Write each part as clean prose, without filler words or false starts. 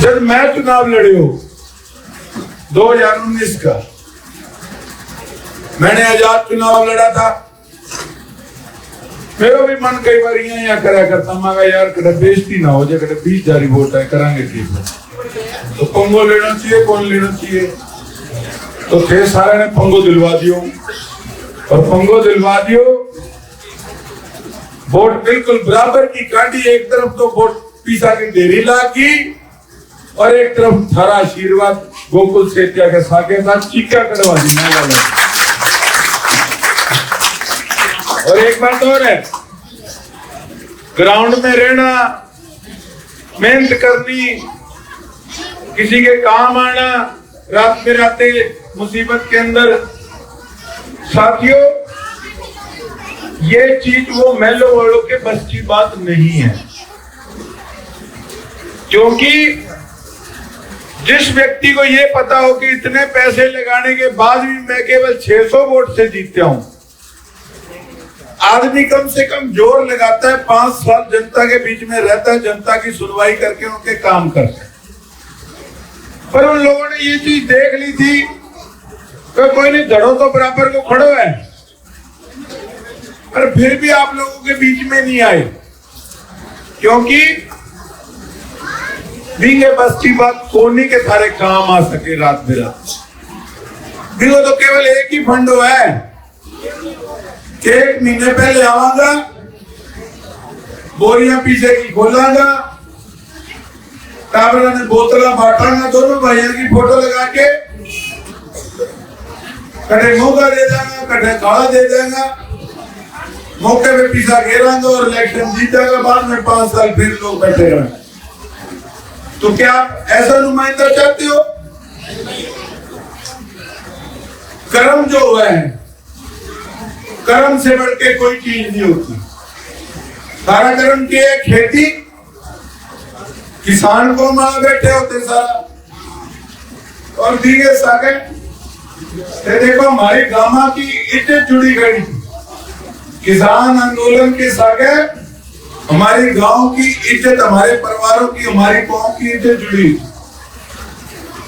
जब मैं चुनाव लड़े हो 2019 का, मैंने आजाद चुनाव लड़ा था। मेरा भी मन कई बार यहाँ करा करता, मगर यार कड़ा बेइज्जती ना हो जाए, कड़ा 20 जारी वोट है करांगे ठीक है। तो पंगो लेना चाहिए, कौन लेना चाहिए? तो थे सारे ने पंगो दिलवा दियो, और पंगो दिलवा दियो। वोट बिल्कुल बराबर की काटी, एक तरफ तो वोट पीसा की देरी लागी और एक तरफ थारा आशीर्वाद गोकुल सेठिया के साके साथ चीका करवा दी। और एक बात और है, ग्राउंड में रहना, मेहनत करनी, किसी के काम आना, रात में राते मुसीबत के अंदर। साथियों, ये चीज वो महलों वालों के बस की बात नहीं है, क्योंकि जिस व्यक्ति को ये पता हो कि इतने पैसे लगाने के बाद भी मैं केवल 600 वोट से जीतता हूं, आदमी कम से कम जोर लगाता है, 5 साल जनता के बीच में रहता है, जनता की सुनवाई करके उनके काम करता है। पर उन लोगों ने ये चीज देख ली थी कि कोई नहीं, धड़ो तो बराबर को खड़ो है, पर फिर भी आप लोगों के बीच में नहीं आए, क्योंकि बींगे बस की बात कोनी के थारे काम आ सके रात बिरात। बिंगो तो केवल एक ही फंडो है कि 1 महीने पहले आवागा, बोरियां पीछे की खोलागा, टाबरा ने बोतला बांटागा, दोनों भाइयों की फोटो लगा के कटे मौका दे देगा, कटे काला दे देगा, मौके पे पीछा घेरांगा और इलेक्शन जीत जाएगा। बाद में 5 साल फिर लोग बैठे रहेंगे। तो क्या आप ऐसा नुमाइंदा चाहते हो? कर्म जो हुआ है, कर्म से बढ़ के कोई चीज नहीं होती। सारा कर्म की है खेती, किसान को मार बैठे होते सारा, और दीगे सागे देखो हमारी गामा की इज्जत जुड़ी गई। किसान आंदोलन के सागे हमारी गांव की इज्जत, हमारे परिवारों की, हमारी गांव की इज्जत जुड़ी।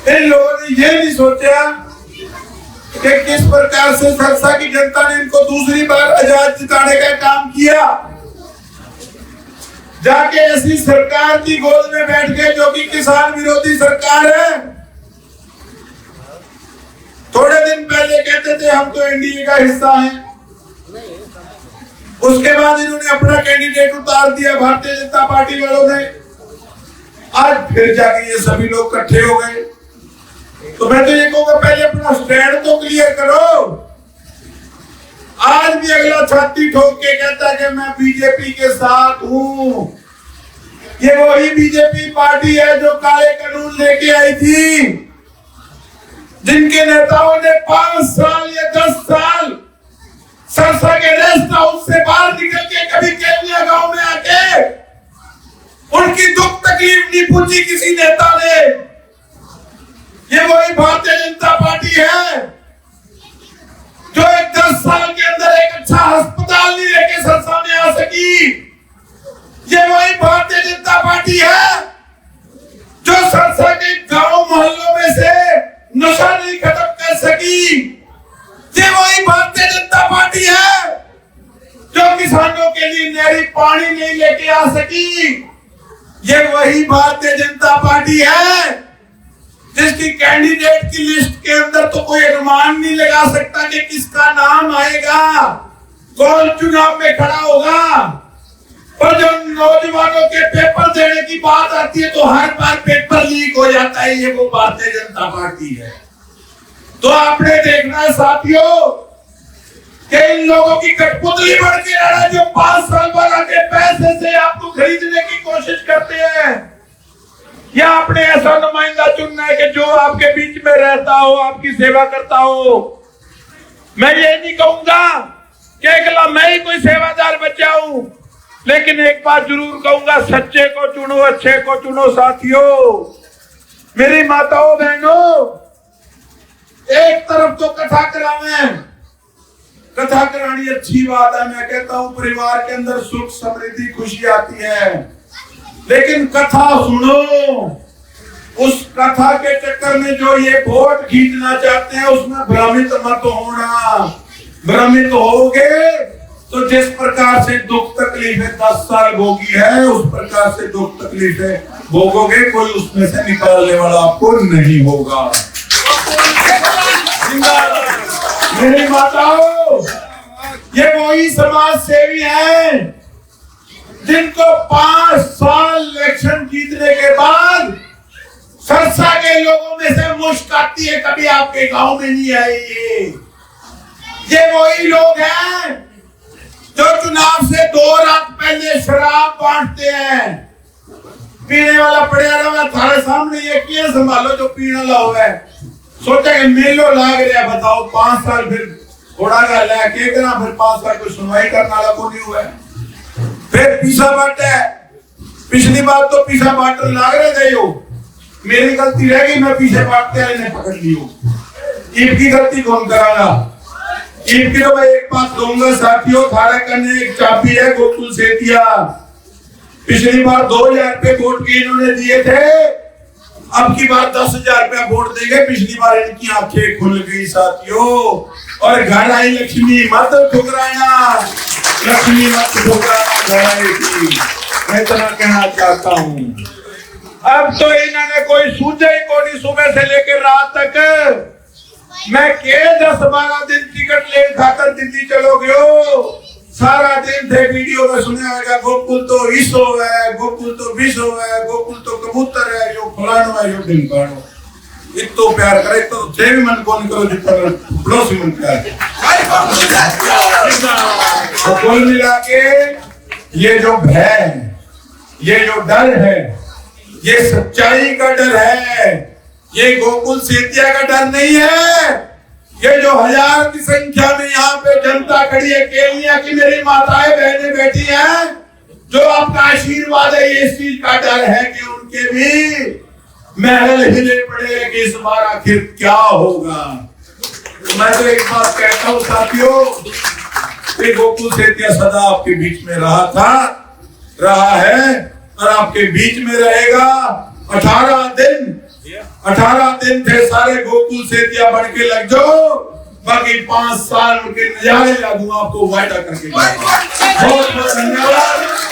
इन लोगों ने ये नहीं सोचा कि किस प्रकार से सरसा की जनता ने इनको दूसरी बार आजाद जिताने का काम किया। जाके ऐसी सरकार की गोद में बैठ गए जो कि किसान विरोधी सरकार है। थोड़े दिन पहले कहते थे हम तो एनडीए का हिस्सा हैं, उसके बाद इन्होंने अपना कैंडिडेट उतार दिया भारतीय जनता पार्टी वालों ने। आज फिर जाके ये सभी लोग इकट्ठे हो गए। तो मैं तो ये कहूंगा, पहले अपना स्टैंड तो क्लियर करो। आज भी अगला छाती ठोक के कहता है कि मैं बीजेपी के साथ हूं। ये वही बीजेपी पार्टी है जो काले कानून लेके आई थी, जिनके नेताओं ने 5 साल या 10 साल सरसा के रेस्ट हाउस से बाहर निकल के कभी केवलिया गांव में आके उनकी दुख तकलीफ नहीं पूछी किसी नेता ने। ये वही भारतीय जनता पार्टी है जो 10 साल के अंदर एक अच्छा अस्पताल नहीं लेके सरसा में आ सकी। ये वही भारतीय जनता पार्टी है जो सरसा के गांव मोहल्लों में से नशा नहीं खत्म कर सकी। ये वही भारतीय जनता पार्टी है जो किसानों के लिए नहरी पानी नहीं लेके आ सकी। ये वही भारतीय जनता पार्टी है जिसकी कैंडिडेट की लिस्ट के अंदर तो कोई अनुमान नहीं लगा सकता कि किसका नाम आएगा, कौन चुनाव में खड़ा होगा। पर जब नौजवानों के पेपर देने की बात आती है तो हर बार पेपर लीक हो जाता है। ये वो भारतीय जनता पार्टी है। तो आपने देखना है साथियों कि इन लोगों की कठपुतली बढ़ के रहा है, जो 5 साल बाद के पैसे से आपको खरीदने की कोशिश करते हैं। या आपने ऐसा नुमाइंदा चुनना है कि जो आपके बीच में रहता हो, आपकी सेवा करता हो। मैं ये नहीं कहूंगा कि अकेला मैं ही कोई सेवादार बच्चा हूं, लेकिन एक बात जरूर कहूंगा, सच्चे को चुनो, अच्छे को चुनो। साथियों, मेरी माताओं बहनों, एक तरफ तो कथा करावे, कथा करानी अच्छी बात है। मैं कहता हूं परिवार के अंदर सुख समृद्धि खुशी आती है, लेकिन कथा सुनो, उस कथा के चक्कर में जो ये वोट खींचना चाहते हैं उसमें भ्रमित मत होना। भ्रमित होगे तो जिस प्रकार से दुख तकलीफें 10 साल भोगी है उस प्रकार से दुख तकलीफें भोगोगे, कोई उसमें से निकालने वाला आपको नहीं होगा। मेरी माताओं, ये वही समाज सेवी हैं जिनको 5 साल इलेक्शन जीतने के बाद सरसा के लोगों में से मुश्क आती है, कभी आपके गांव में नहीं आई। ये वही लोग हैं जो चुनाव से 2 रात पहले शराब बांटते हैं। पीने वाला पड़े रहा थारे सामने, ये किए संभालो जो पीने वाला हुआ है। सोचा कि मेलो लाग रहा, बताओ 5 साल फिर थोड़ा गा लेके करा, फिर 5 साल कोई सुनवाई करने वाला को नहीं हुआ। फिर पीसा बांटा है, पिछली बार तो पीसा बांटने लाग रहे थे हो, मेरी गलती रह गई, मैं पीछे बांटते हैं इन्हें पकड़ लियो। ईद की गलती कौन कराना? ईद की तो मैं एक बात दूंगा साथियों, थारे करने एक चाबी है गोकुल सेतिया। पिछली बार 2000 रुपए वोट के इन्होंने दिए थे, अब की बार 10,000 रुपया वोट देंगे। पिछली बार इनकी आंखें खुल गई साथियों। और घर आई लक्ष्मी मत ठुकराना, लक्ष्मी मत ठुकराना घर आएगी, मैं इतना कहना चाहता हूँ। अब तो इन्होंने कोई सूझे ही को नहीं, सुबह से लेकर रात तक। मैं के 10-12 दिन टिकट ले खाकर दिल्ली चलो गयो, सारा दिन थे वीडियो में सुने आएगा गोकुल तो इसो है, गोकुल तो विसो है, गोकुल तो कबूतर है, जो फलानो है, जो ढिमकानो। इतो प्यार करे तो जे भी मन कौन करो जितना पड़ोसी मन प्यार। तो कुल मिला के ये जो भय, ये जो डर है, ये सच्चाई का डर है, ये गोकुल सेतिया का डर नहीं है। ये जो 1000 की संख्या में यहाँ पे जनता खड़ी है, केलिया की मेरी माताएं बहनें बैठी हैं, जो आपका आशीर्वाद है, ये इस चीज का डर है कि उनके भी महल हिले पड़े कि इस बार आखिर क्या होगा। तो मैं तो एक बात कहता हूँ साथियों, कि गोकुल सेतिया सदा आपके बीच में रहा था, रहा है और आपके बीच में रहेगा। 18 दिन थे सारे गोकुल सेतिया बन के लग जाओ, बाकी 5 साल के नजारे ला दूंगा आपको वायदा करके। बहुत बहुत धन्यवाद।